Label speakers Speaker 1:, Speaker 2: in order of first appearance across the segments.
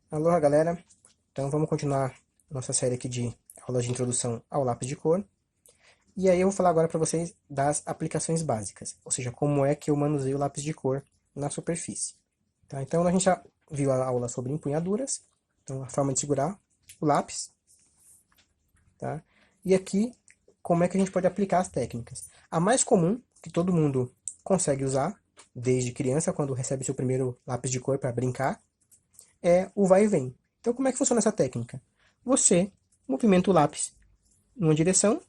Speaker 1: Aloha, galera! Então vamos continuar nossa série aqui de aulas de introdução ao lápis de cor. E aí eu vou falar agora para vocês das aplicações básicas, ou seja, como é que eu manuseio o lápis de cor na superfície. Tá? Então a gente já viu a aula sobre empunhaduras, então a forma de segurar o lápis. Tá? E aqui, como é que a gente pode aplicar as técnicas. A mais comum, que todo mundo consegue usar, desde criança, quando recebe seu primeiro lápis de cor para brincar, é o vai e vem. Então, como é que funciona essa técnica? Você movimenta o lápis em uma direção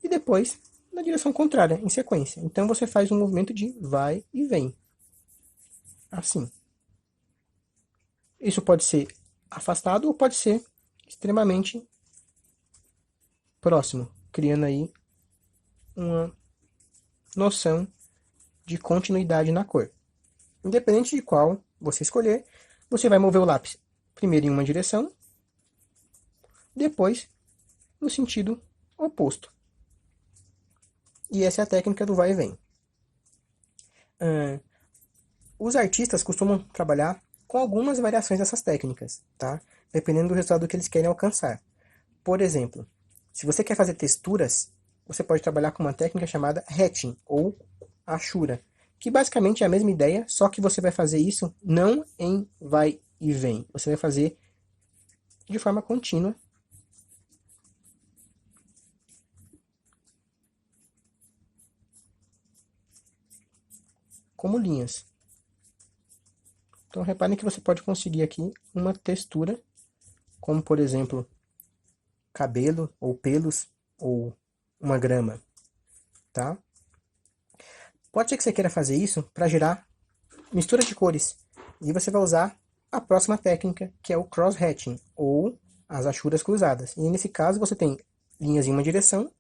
Speaker 1: e depois na direção contrária, em sequência. Então, você faz um movimento de vai e vem. Assim. Isso pode ser afastado ou pode ser extremamente próximo, criando aí uma noção de continuidade na cor. Independente de qual você escolher, você vai mover o lápis primeiro em uma direção, depois no sentido oposto. E essa é a técnica do vai e vem. Os artistas costumam trabalhar com algumas variações dessas técnicas, tá? Dependendo do resultado que eles querem alcançar. Por exemplo, se você quer fazer texturas, você pode trabalhar com uma técnica chamada hatching ou Ashura, que basicamente é a mesma ideia, só que você vai fazer isso não em vai e vem. Você vai fazer de forma contínua. Como linhas. Então reparem que você pode conseguir aqui uma textura, como por exemplo, cabelo ou pelos ou uma grama, tá? Pode ser que você queira fazer isso para gerar mistura de cores. E você vai usar a próxima técnica, que é o cross-hatching, ou as achuras cruzadas. E nesse caso você tem linhas em uma direção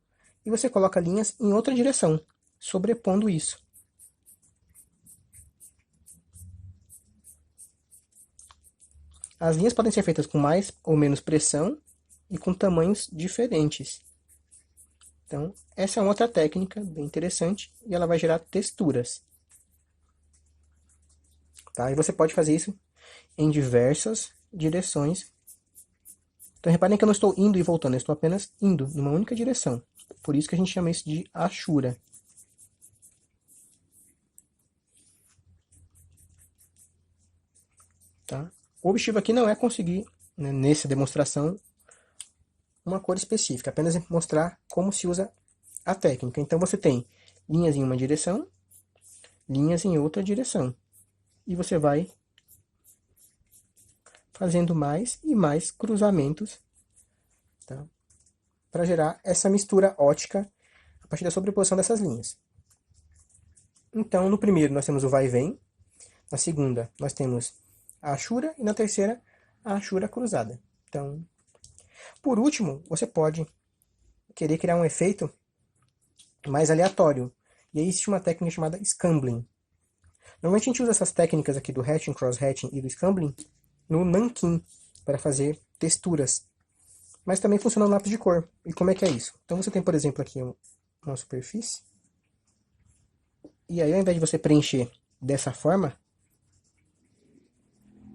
Speaker 1: e você coloca linhas em outra direção, sobrepondo isso. As linhas podem ser feitas com mais ou menos pressão e com tamanhos diferentes. Então, essa é uma outra técnica bem interessante e ela vai gerar texturas. Tá? E você pode fazer isso em diversas direções. Então, reparem que eu não estou indo e voltando, eu estou apenas indo numa única direção. Por isso que a gente chama isso de Ashura. Tá? O objetivo aqui não é conseguir, né, nessa demonstração, uma cor específica, apenas mostrar como se usa a técnica. Então, você tem linhas em uma direção, linhas em outra direção. E você vai fazendo mais e mais cruzamentos, tá? Para gerar essa mistura ótica a partir da sobreposição dessas linhas. Então, no primeiro nós temos o vai e vem, na segunda nós temos a Ashura e na terceira a Ashura cruzada. Então, por último, você pode querer criar um efeito mais aleatório. E aí existe uma técnica chamada Scambling. Normalmente a gente usa essas técnicas aqui do hatching, cross-hatching e do Scambling no nanquim para fazer texturas. Mas também funciona no lápis de cor. E como é que é isso? Então você tem, por exemplo, aqui uma superfície. E aí, ao invés de você preencher dessa forma,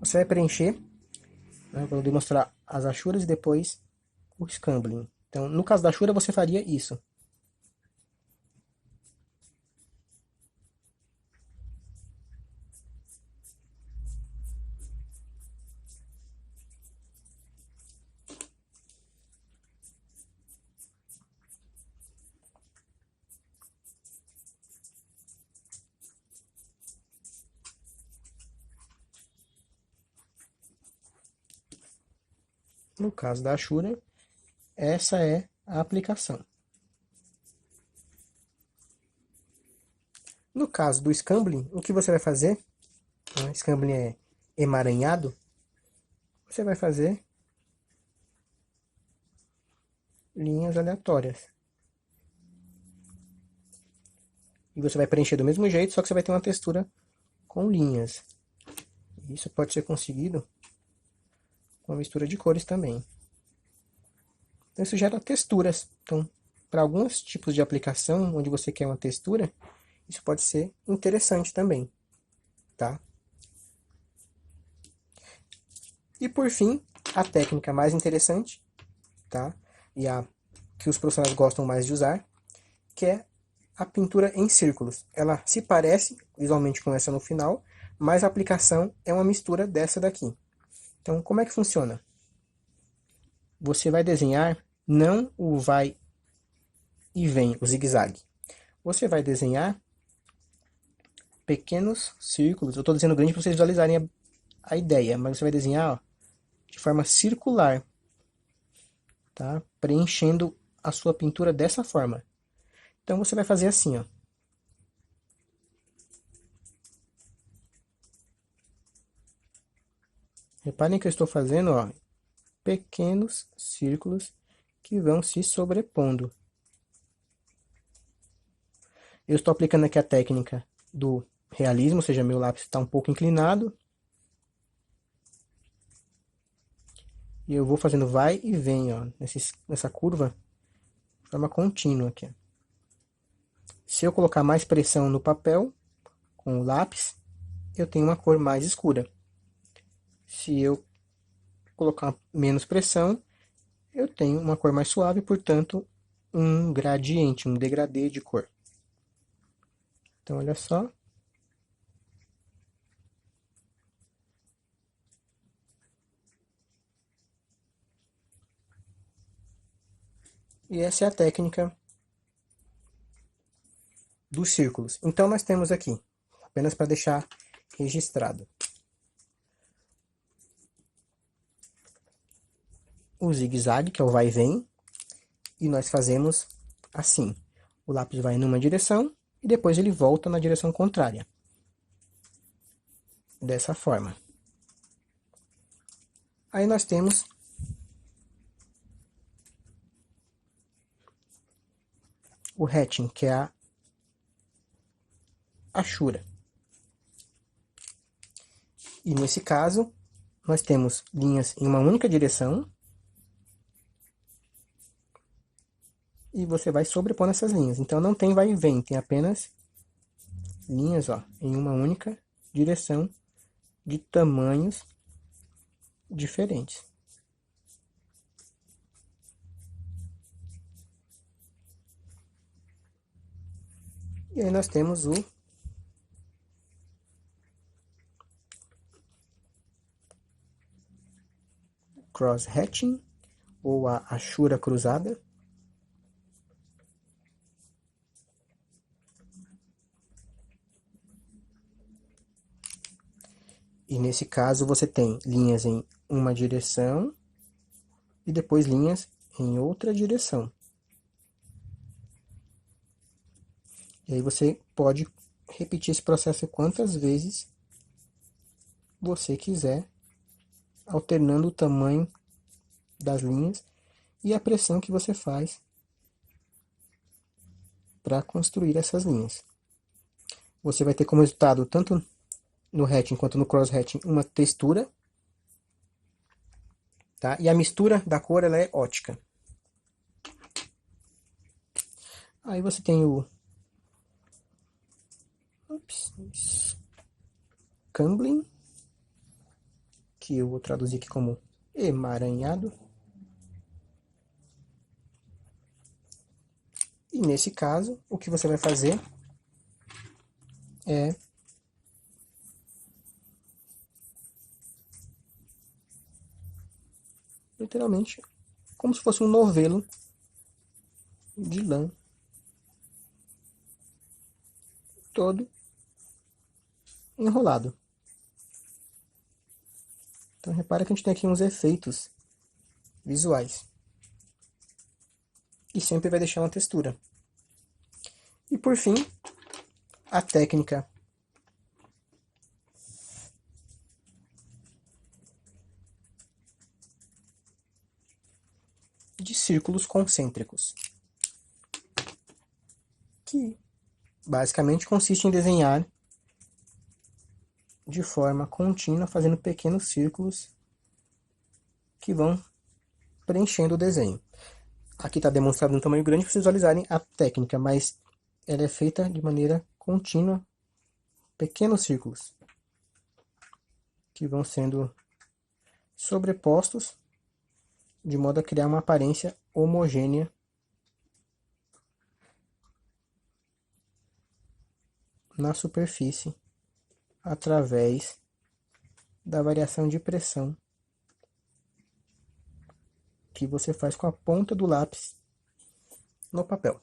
Speaker 1: você vai preencher, né, vou demonstrar as achuras e depois o Scambling. Então, no caso da achura, você faria isso. No caso da achura, essa é a aplicação. No caso do Scambling, o que você vai fazer, né, Scambling é emaranhado, você vai fazer linhas aleatórias. E você vai preencher do mesmo jeito, só que você vai ter uma textura com linhas. Isso pode ser conseguido com a mistura de cores também. Então isso gera texturas. Então, para alguns tipos de aplicação onde você quer uma textura, isso pode ser interessante também, tá? E por fim, a técnica mais interessante, tá? E a que os profissionais gostam mais de usar, que é a pintura em círculos. Ela se parece visualmente com essa no final, mas a aplicação é uma mistura dessa daqui. Então, como é que funciona? Você vai desenhar não o vai e vem, o zigue-zague. Você vai desenhar pequenos círculos. Eu estou desenhando grande para vocês visualizarem a ideia, mas você vai desenhar ó, de forma circular, tá? Preenchendo a sua pintura dessa forma. Então você vai fazer assim, ó. Reparem que eu estou fazendo, ó, pequenos círculos que vão se sobrepondo. Eu estou aplicando aqui a técnica do realismo, ou seja, meu lápis está um pouco inclinado. E eu vou fazendo vai e vem, ó, nessa curva, de forma contínua aqui. Se eu colocar mais pressão no papel, com o lápis, eu tenho uma cor mais escura. Se eu colocar menos pressão, eu tenho uma cor mais suave, portanto, um gradiente, um degradê de cor. Então, olha só. E essa é a técnica dos círculos. Então, nós temos aqui, apenas para deixar registrado, o zigue-zague, que é o vai e vem, e nós fazemos assim. O lápis vai numa direção e depois ele volta na direção contrária. Dessa forma. Aí nós temos o hatching, que é a achura. E nesse caso, nós temos linhas em uma única direção. E você vai sobrepondo essas linhas. Então não tem vai e vem, tem apenas linhas ó, em uma única direção de tamanhos diferentes. E aí nós temos o cross-hatching, ou a achura cruzada. E nesse caso você tem linhas em uma direção e depois linhas em outra direção. E aí você pode repetir esse processo quantas vezes você quiser, alternando o tamanho das linhas e a pressão que você faz para construir essas linhas. Você vai ter como resultado, tanto no hatching quanto no cross-hatching, uma textura, tá? E a mistura da cor ela é ótica. Aí você tem o Scumbling, que eu vou traduzir aqui como emaranhado. E nesse caso, o que você vai fazer é literalmente como se fosse um novelo de lã todo enrolado. Então repara que a gente tem aqui uns efeitos visuais. E sempre vai deixar uma textura. E por fim, a técnica de círculos concêntricos, que basicamente consiste em desenhar de forma contínua, fazendo pequenos círculos que vão preenchendo o desenho. Aqui está demonstrado um tamanho grande para vocês visualizarem a técnica, mas ela é feita de maneira contínua, pequenos círculos que vão sendo sobrepostos, de modo a criar uma aparência homogênea na superfície através da variação de pressão que você faz com a ponta do lápis no papel.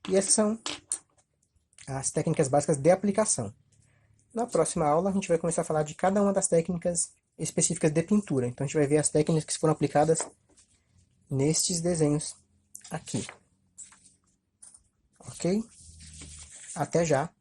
Speaker 1: E essas são as técnicas básicas de aplicação. Na próxima aula a gente vai começar a falar de cada uma das técnicas específicas de pintura. Então a gente vai ver as técnicas que foram aplicadas nestes desenhos aqui. Ok? Até já!